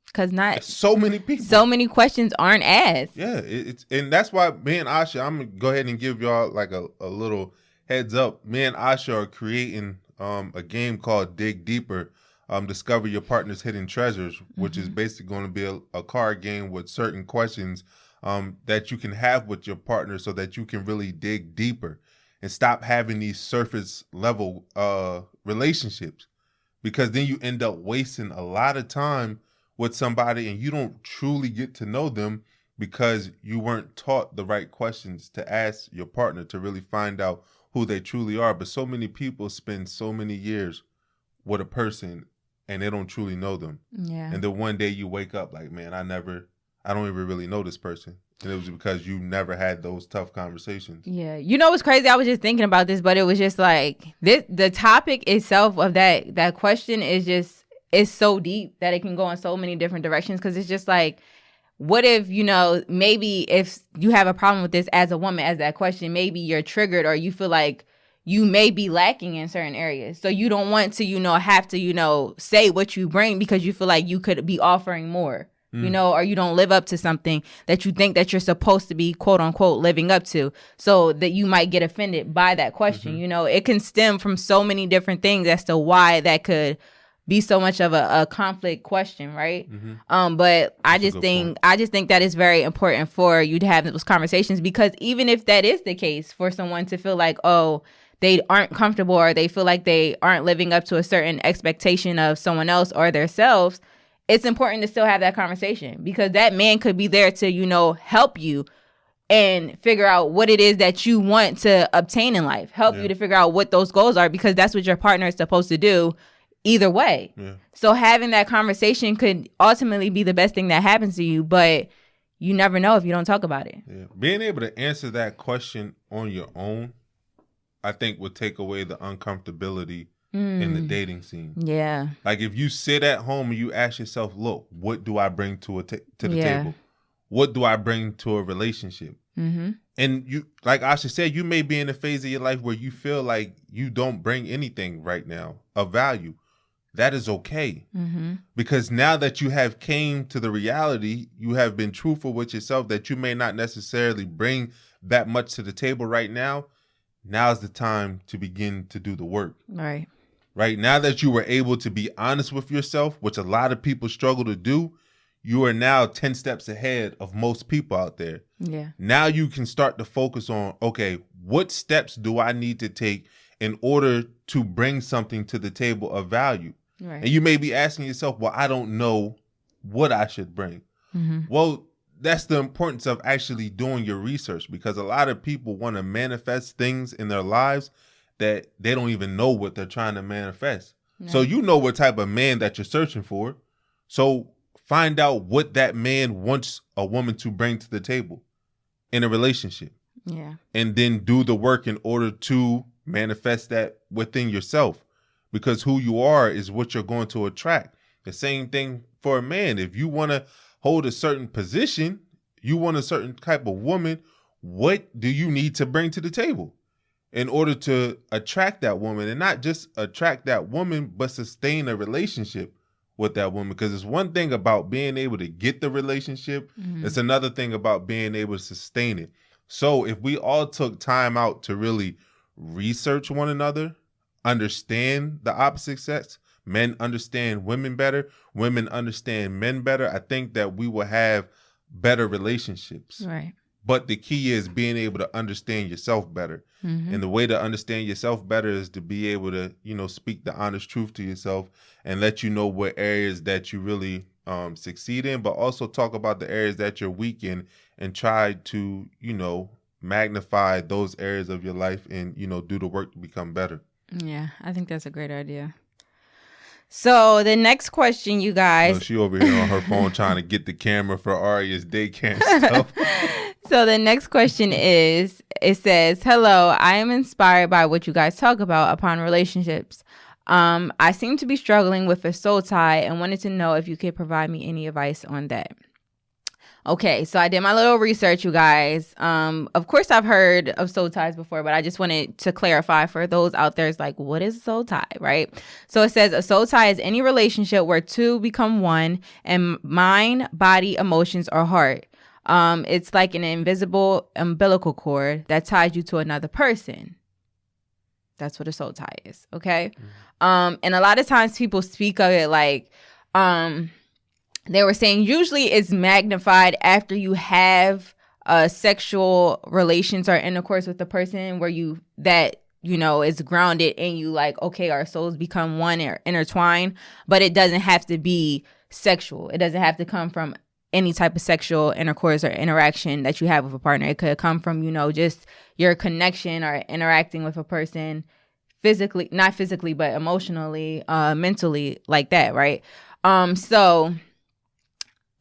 because not so many people, so many questions aren't asked. Yeah, and that's why me and Asha, I'm gonna go ahead and give y'all like a little heads up. Me and Asha are creating a game called Dig Deeper. Discover your partner's hidden treasures, which is basically going to be a card game with certain questions that you can have with your partner so that you can really dig deeper and stop having these surface level relationships, because then you end up wasting a lot of time with somebody and you don't truly get to know them because you weren't taught the right questions to ask your partner to really find out who they truly are. But so many people spend so many years with a person and they don't truly know them. Yeah. And then one day you wake up like, man, I don't even really know this person. And it was because you never had those tough conversations. Yeah. What's crazy? I was just thinking about this, but it was just like the topic itself of that question is so deep that it can go in so many different directions. Cause it's just like, what if, maybe if you have a problem with this as a woman, as that question, maybe you're triggered or you feel like you may be lacking in certain areas. So you don't want to, have to, say what you bring because you feel like you could be offering more, or you don't live up to something that you think that you're supposed to be, quote unquote, living up to. So that you might get offended by that question. It can stem from so many different things as to why that could be so much of a conflict question, right? But I just think that it's very important for you to have those conversations, because even if that is the case, for someone to feel like, oh, they aren't comfortable or they feel like they aren't living up to a certain expectation of someone else or themselves, it's important to still have that conversation, because that man could be there to, you know, help you and figure out what it is that you want to obtain in life, help you to figure out what those goals are, because that's what your partner is supposed to do either way. So having that conversation could ultimately be the best thing that happens to you, but you never know if you don't talk about it. Being able to answer that question on your own, I think, would take away the uncomfortability in the dating scene. Like if you sit at home and you ask yourself, look, what do I bring to the table? What do I bring to a relationship? And you, like Asha said, you may be in a phase of your life where you feel like you don't bring anything right now of value. That is okay. Because now that you have came to the reality, you have been truthful with yourself that you may not necessarily bring that much to the table right now. Now's the time to begin to do the work. Right now that you were able to be honest with yourself, which a lot of people struggle to do, you are now 10 steps ahead of most people out there. Now you can start to focus on, okay, what steps do I need to take in order to bring something to the table of value? And you may be asking yourself, well, I don't know what I should bring. Well, that's the importance of actually doing your research, because a lot of people want to manifest things in their lives that they don't even know what they're trying to manifest. So you know what type of man that you're searching for. So find out what that man wants a woman to bring to the table in a relationship. And then do the work in order to manifest that within yourself, because who you are is what you're going to attract. The same thing for a man. If you want to hold a certain position, you want a certain type of woman, what do you need to bring to the table in order to attract that woman? And not just attract that woman, but sustain a relationship with that woman. Because it's one thing about being able to get the relationship. It's another thing about being able to sustain it. So if we all took time out to really research one another, understand the opposite sex, men understand women better, women understand men better, I think that we will have better relationships. But the key is being able to understand yourself better. And the way to understand yourself better is to be able to, you know, speak the honest truth to yourself and let you know what areas that you really succeed in, but also talk about the areas that you're weak in and try to, you know, magnify those areas of your life and, you know, do the work to become better. Yeah, I think that's a great idea. So the next question, you guys. She over here on her phone trying to get the camera for Aria's daycare stuff. So the next question is, it says, hello, I am inspired by what you guys talk about upon relationships. I seem to be struggling with a soul tie and wanted to know if you could provide me any advice on that. Okay, so I did my little research, you guys. Of course, I've heard of soul ties before, but I just wanted to clarify for those out there. It's like, what is a soul tie, right? So it says a soul tie is any relationship where two become one and mind, body, emotions, or heart. It's like an invisible umbilical cord that ties you to another person. That's what a soul tie is, okay? And a lot of times people speak of it like, they were saying usually it's magnified after you have sexual relations or intercourse with the person where you, that, you know, is grounded in you, like, okay, our souls become one or intertwined, but it doesn't have to be sexual. It doesn't have to come from any type of sexual intercourse or interaction that you have with a partner. It could come from, you know, just your connection or interacting with a person physically, not physically, but emotionally, mentally, like that, right? So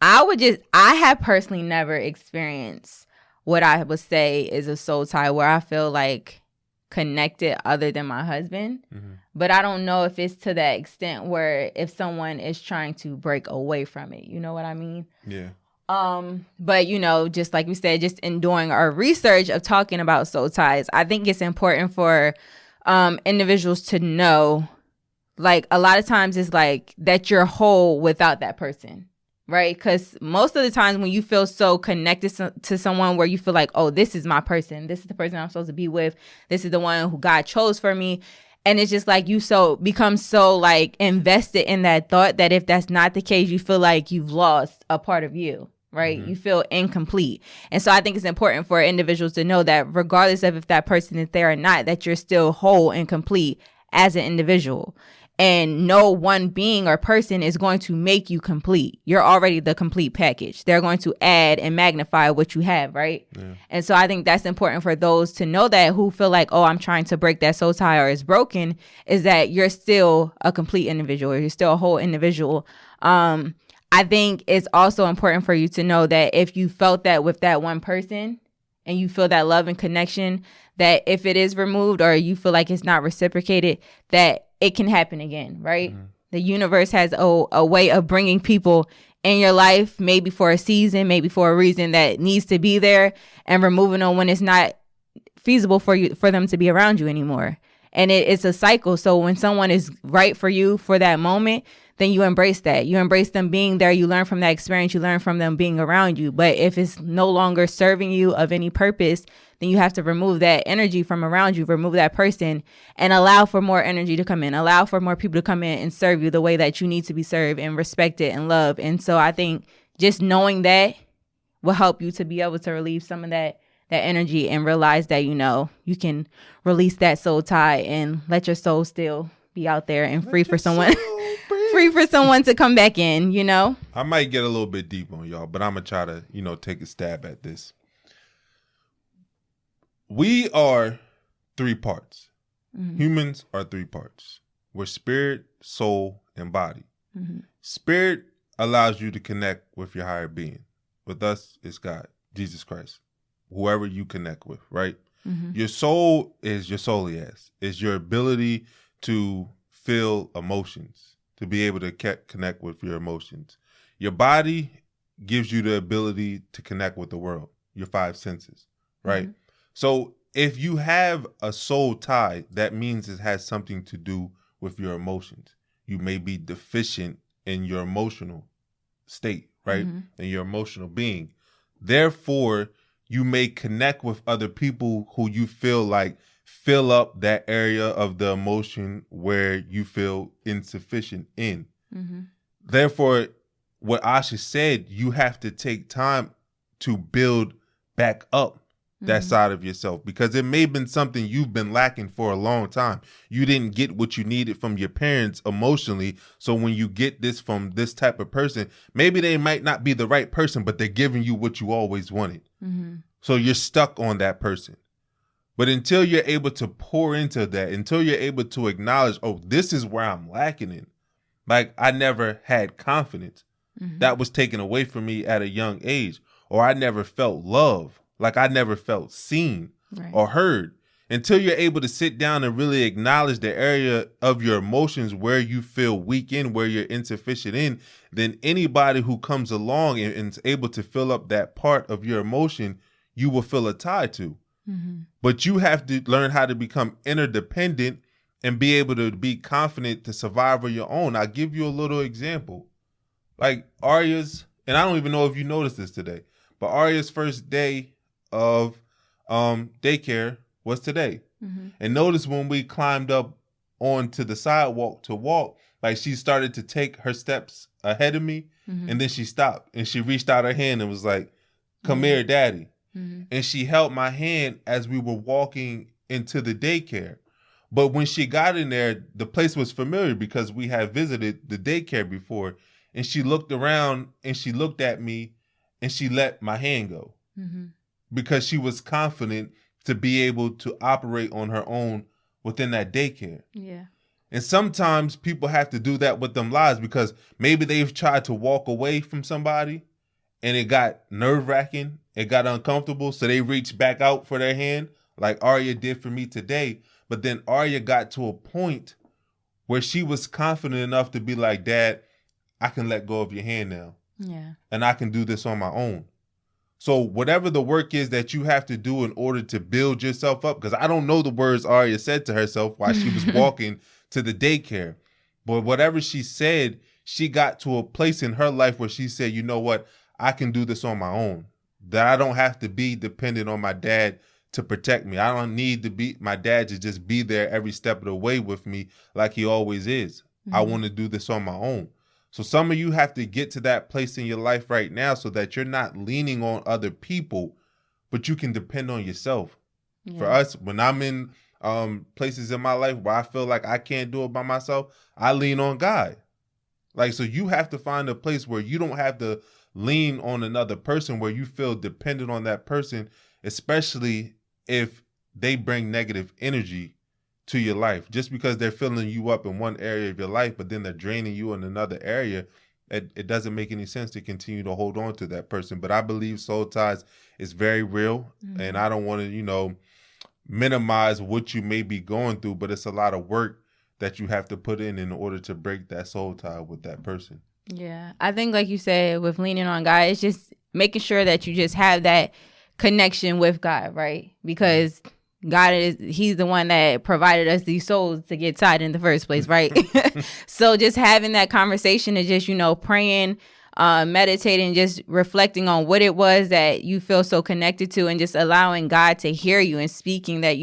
I have personally never experienced what I would say is a soul tie where I feel like connected other than my husband. But I don't know if it's to that extent where if someone is trying to break away from it, you know what I mean? Yeah. But, you know, just like we said, just in doing our research of talking about soul ties, I think it's important for individuals to know, like, a lot of times it's like that you're whole without that person. Right? Because most of the times when you feel so connected to someone where you feel like, oh, this is my person. This is the person I'm supposed to be with. This is the one who God chose for me. And it's just like you become so like invested in that thought that if that's not the case, you feel like you've lost a part of you. Right? You feel incomplete. And so I think it's important for individuals to know that regardless of if that person is there or not, that you're still whole and complete as an individual. And no one being or person is going to make you complete. You're already the complete package. They're going to add and magnify what you have, right? Yeah. And so I think that's important for those to know that who feel like, oh, I'm trying to break that soul tie or it's broken, is that you're still a complete individual. You're still a whole individual. I think it's also important for you to know that if you felt that with that one person and you feel that love and connection, that if it is removed or you feel like it's not reciprocated, that it can happen again, right? Mm-hmm. The universe has a way of bringing people in your life, maybe for a season, maybe for a reason that needs to be there, and removing them when it's not feasible for them to be around you anymore. And it's a cycle. So when someone is right for you for that moment, then you embrace that. You embrace them being there. You learn from that experience. You learn from them being around you. But if it's no longer serving you of any purpose, then you have to remove that energy from around you, remove that person, and allow for more energy to come in. Allow for more people to come in and serve you the way that you need to be served and respected and loved. And so I think just knowing that will help you to be able to relieve some of that energy and realize that, you know, you can release that soul tie and let your soul still be out there and free for someone to come back in, you know? I might get a little bit deep on y'all, but I'm going to try to, take a stab at this. We are 3 parts. Mm-hmm. Humans are 3 parts. We're spirit, soul, and body. Mm-hmm. Spirit allows you to connect with your higher being. With us, it's God, Jesus Christ, whoever you connect with, right? Mm-hmm. Your soul is your solias, is your ability to feel emotions, to be able to connect with your emotions. Your body gives you the ability to connect with the world, your 5 senses, right? Mm-hmm. So if you have a soul tie, that means it has something to do with your emotions. You may be deficient in your emotional state, right? Mm-hmm. And your emotional being. Therefore, you may connect with other people who you feel like fill up that area of the emotion where you feel insufficient in. Mm-hmm. Therefore, what Asha said, you have to take time to build back up that side of yourself, because it may have been something you've been lacking for a long time. You didn't get what you needed from your parents emotionally. So when you get this from this type of person, maybe they might not be the right person, but they're giving you what you always wanted. Mm-hmm. So you're stuck on that person. But until you're able to pour into that, until you're able to acknowledge, oh, this is where I'm lacking in. Like, I never had confidence. Mm-hmm. That was taken away from me at a young age. Or I never felt love. Like, I never felt seen or heard. Until you're able to sit down and really acknowledge the area of your emotions where you feel weak in, where you're insufficient in, then anybody who comes along and is able to fill up that part of your emotion, you will feel a tie to. Mm-hmm. But you have to learn how to become interdependent and be able to be confident to survive on your own. I'll give you a little example. Like Arya's, and I don't even know if you noticed this today, but Arya's first day of daycare was today. Mm-hmm. And notice when we climbed up onto the sidewalk to walk, like she started to take her steps ahead of me, and then she stopped and she reached out her hand and was like, come here, daddy. Mm-hmm. And she held my hand as we were walking into the daycare. But when she got in there, the place was familiar because we had visited the daycare before. And she looked around and she looked at me and she let my hand go. Mm-hmm. Because she was confident to be able to operate on her own within that daycare. Yeah. And sometimes people have to do that with them lives because maybe they've tried to walk away from somebody and it got nerve-wracking, it got uncomfortable, so they reached back out for their hand like Arya did for me today. But then Arya got to a point where she was confident enough to be like, Dad, I can let go of your hand now. Yeah. And I can do this on my own. So whatever the work is that you have to do in order to build yourself up, because I don't know the words Arya said to herself while she was walking to the daycare, but whatever she said, she got to a place in her life where she said, you know what, I can do this on my own, that I don't have to be dependent on my dad to protect me. I don't need to be my dad to just be there every step of the way with me like he always is. Mm-hmm. I want to do this on my own. So some of you have to get to that place in your life right now so that you're not leaning on other people, but you can depend on yourself. Yeah. For us, when I'm in places in my life where I feel like I can't do it by myself, I lean on God. Like, so you have to find a place where you don't have to lean on another person, where you feel dependent on that person, especially if they bring negative energy to your life. Just because they're filling you up in one area of your life, but then they're draining you in another area, it doesn't make any sense to continue to hold on to that person. But I believe soul ties is very real, and I don't want to, minimize what you may be going through, but it's a lot of work that you have to put in order to break that soul tie with that person. Yeah. I think, like you said, with leaning on God, it's just making sure that you just have that connection with God, right? Because he's the one that provided us these souls to get tied in the first place, right? So just having that conversation and just, praying, meditating, just reflecting on what it was that you feel so connected to, and just allowing God to hear you and speaking that,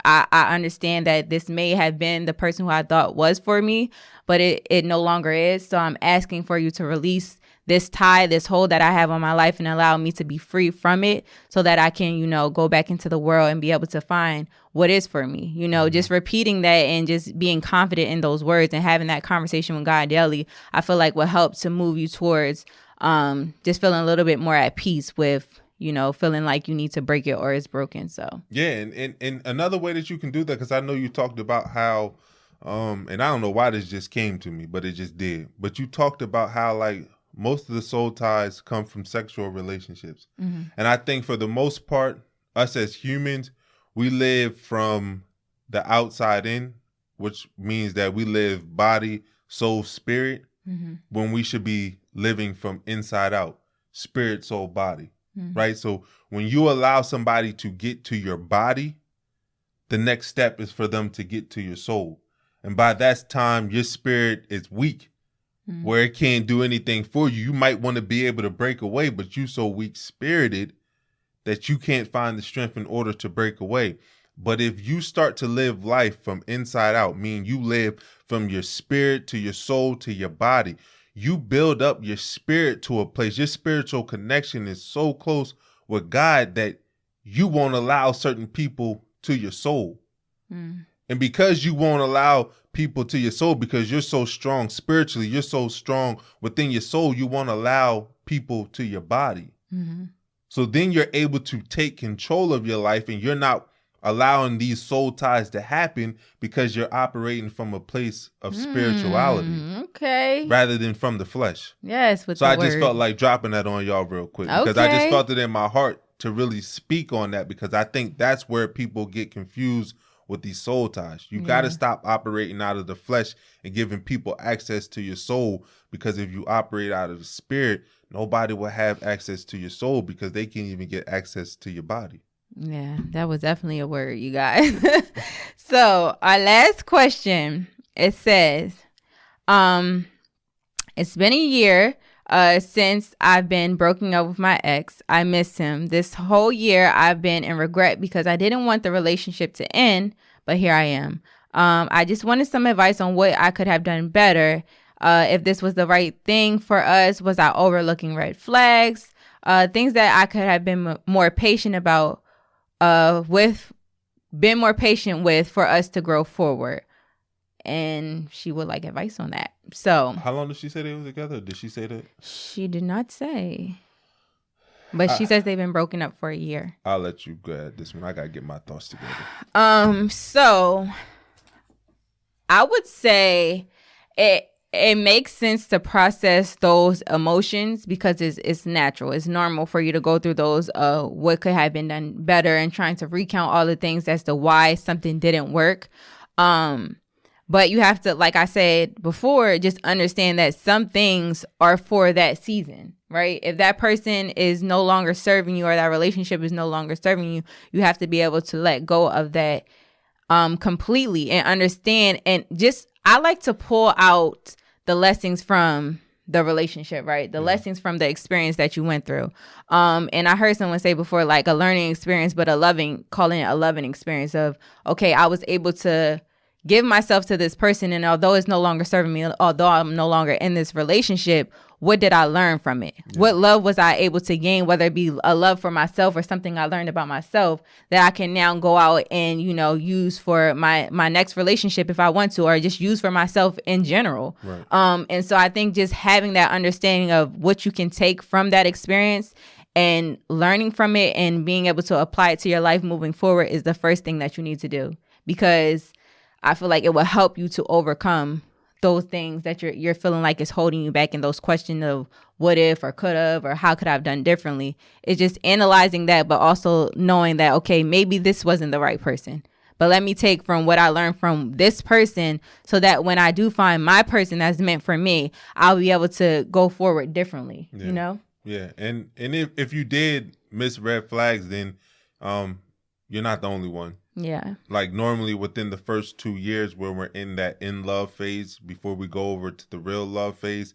I understand that this may have been the person who I thought was for me, but it no longer is. So I'm asking for you to release this tie, this hold that I have on my life, and allow me to be free from it, so that I can, go back into the world and be able to find what is for me. Just repeating that and just being confident in those words and having that conversation with God daily, I feel like will help to move you towards just feeling a little bit more at peace with, feeling like you need to break it or it's broken. So yeah, and another way that you can do that, because I know you talked about how and I don't know why this just came to me, but it just did. But you talked about how, like, most of the soul ties come from sexual relationships. Mm-hmm. And I think for the most part, us as humans, we live from the outside in, which means that we live body, soul, spirit, when we should be living from inside out, spirit, soul, body, right? So when you allow somebody to get to your body, the next step is for them to get to your soul. And by that time, your spirit is weak, where it can't do anything for you. You might want to be able to break away, but you're so weak-spirited that you can't find the strength in order to break away. But if you start to live life from inside out, meaning you live from your spirit to your soul to your body, you build up your spirit to a place. Your spiritual connection is so close with God that you won't allow certain people to your soul. And because you won't allow people to your soul, because you're so strong spiritually, you're so strong within your soul, you won't allow people to your body. So then you're able to take control of your life, and you're not allowing these soul ties to happen because you're operating from a place of spirituality. Okay. Rather than from the flesh. Yes. So I just felt like dropping that on y'all real quick, because I just felt it in my heart to really speak on that, because I think that's where people get confused with these soul ties. You got to stop operating out of the flesh and giving people access to your soul, because if you operate out of the spirit, nobody will have access to your soul, because they can't even get access to your body. Yeah, that was definitely a word, you guys. So our last question, it says, it's been a year since I've been broken up with my ex. I miss him. This whole year I've been in regret because I didn't want the relationship to end, but here I am. I just wanted some advice on what I could have done better. If this was the right thing for us, was I overlooking red flags? Things that I could have been more patient about, been more patient with for us to grow forward. And she would like advice on that. So how long did she say they were together? Did she say that? She did not say. But she says they've been broken up for a year. I'll let you go at this one. I gotta get my thoughts together. So I would say it makes sense to process those emotions, because it's natural. It's normal for you to go through those what could have been done better, and trying to recount all the things as to why something didn't work. But you have to, like I said before, just understand that some things are for that season, right? If that person is no longer serving you, or that relationship is no longer serving you, you have to be able to let go of that completely and understand. And just, I like to pull out the lessons from the relationship, right? The lessons from the experience that you went through. And I heard someone say before, like, a learning experience, but calling it a loving experience of, okay, I was able to give myself to this person, and although it's no longer serving me, although I'm no longer in this relationship, what did I learn from it? Yeah. What love was I able to gain, whether it be a love for myself or something I learned about myself that I can now go out and, use for my next relationship if I want to, or just use for myself in general. Right. And so I think just having that understanding of what you can take from that experience and learning from it and being able to apply it to your life moving forward is the first thing that you need to do, because I feel like it will help you to overcome those things that you're feeling like is holding you back, and those questions of what if or could have or how could I have done differently. It's just analyzing that, but also knowing that, okay, maybe this wasn't the right person, but let me take from what I learned from this person so that when I do find my person that's meant for me, I'll be able to go forward differently, Yeah. And if you did miss red flags, then you're not the only one. Yeah. Like normally within the first 2 years where we're in that in love phase, before we go over to the real love phase,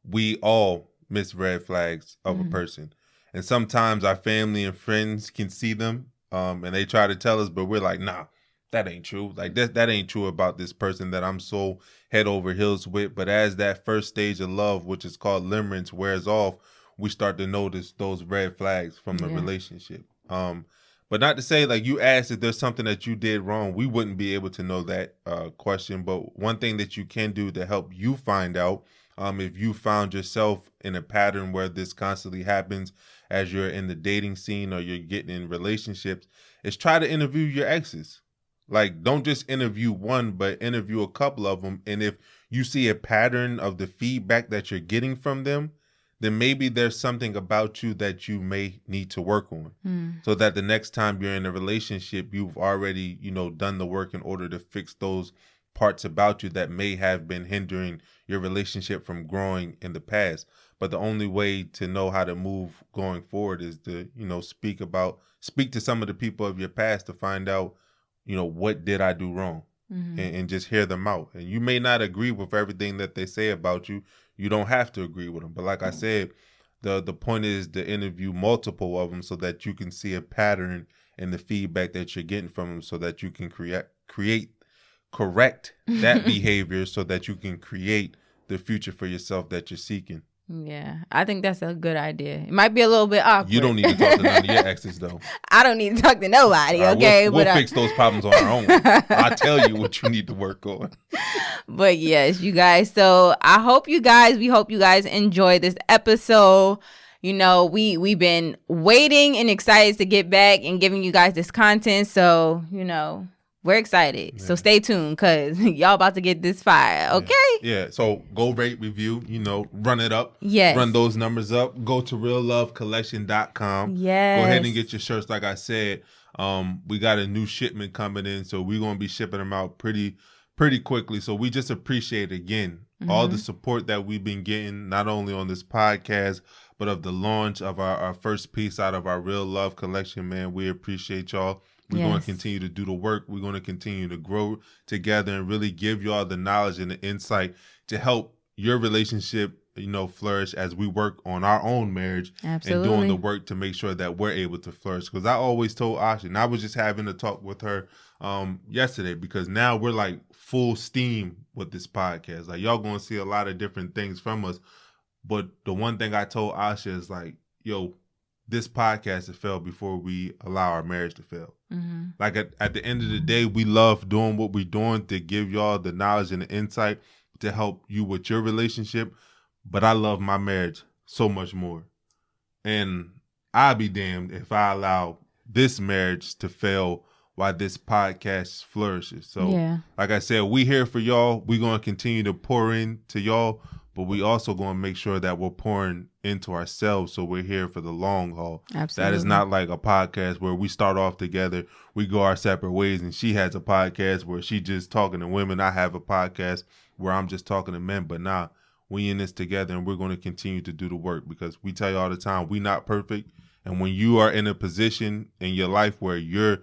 we all miss red flags of a person. And sometimes our family and friends can see them and they try to tell us, but we're like, nah, that ain't true. Like that ain't true about this person that I'm so head over heels with. But as that first stage of love, which is called limerence, wears off, we start to notice those red flags from the relationship. But not to say, like you asked if there's something that you did wrong, we wouldn't be able to know that question. But one thing that you can do to help you find out if you found yourself in a pattern where this constantly happens as you're in the dating scene or you're getting in relationships, is try to interview your exes. Like, don't just interview one, but interview a couple of them. And if you see a pattern of the feedback that you're getting from them, then maybe there's something about you that you may need to work on so that the next time you're in a relationship, you've already, done the work in order to fix those parts about you that may have been hindering your relationship from growing in the past. But the only way to know how to move going forward is to, speak to some of the people of your past to find out, what did I do wrong? And just hear them out. And you may not agree with everything that they say about you. You don't have to agree with them. But like I said, the point is to interview multiple of them so that you can see a pattern in the feedback that you're getting from them so that you can correct that behavior so that you can create the future for yourself that you're seeking. Yeah, I think that's a good idea. It might be a little bit awkward. You don't need to talk to none of your exes, though. I don't need to talk to nobody, okay? We'll fix those problems on our own. I'll tell you what you need to work on. But yes, you guys. So we hope you guys enjoyed this episode. We've been waiting and excited to get back and giving you guys this content. So, we're excited. Yeah. So stay tuned because y'all about to get this fire, okay? Yeah. So go rate, review, run it up. Yes. Run those numbers up. Go to reallovecollection.com. Yes. Go ahead and get your shirts. Like I said, we got a new shipment coming in, so we're going to be shipping them out pretty quickly. So we just appreciate, again, all the support that we've been getting, not only on this podcast, but of the launch of our first piece out of our Real Love collection, man. We appreciate y'all. We're going to continue to do the work. We're going to continue to grow together and really give y'all the knowledge and the insight to help your relationship, flourish as we work on our own marriage. Absolutely. And doing the work to make sure that we're able to flourish. Because I always told Asha, and I was just having a talk with her yesterday, because now we're like full steam with this podcast. Like, y'all going to see a lot of different things from us. But the one thing I told Asha is like, yo, this podcast has failed before we allow our marriage to fail. Like at the end of the day, we love doing what we're doing to give y'all the knowledge and the insight to help you with your relationship. But I love my marriage so much more. And I'll be damned if I allow this marriage to fail while this podcast flourishes. So like I said, we here for y'all. We're going to continue to pour into y'all. But we also going to make sure that we're pouring into ourselves, so we're here for the long haul. Absolutely. That is not like a podcast where we start off together, we go our separate ways, and she has a podcast where she just talking to women. I have a podcast where I'm just talking to men. But nah, we in this together, and we're going to continue to do the work, because we tell you all the time, we not perfect. And when you are in a position in your life where you're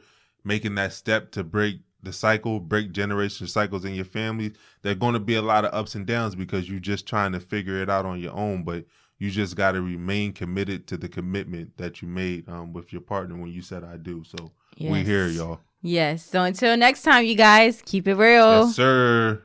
making that step to break the cycle, break generation cycles in your family, there are going to be a lot of ups and downs because you're just trying to figure it out on your own. But you just got to remain committed to the commitment that you made with your partner when you said I do. So we here, y'all. Yes. So until next time, you guys, keep it real. Yes, sir.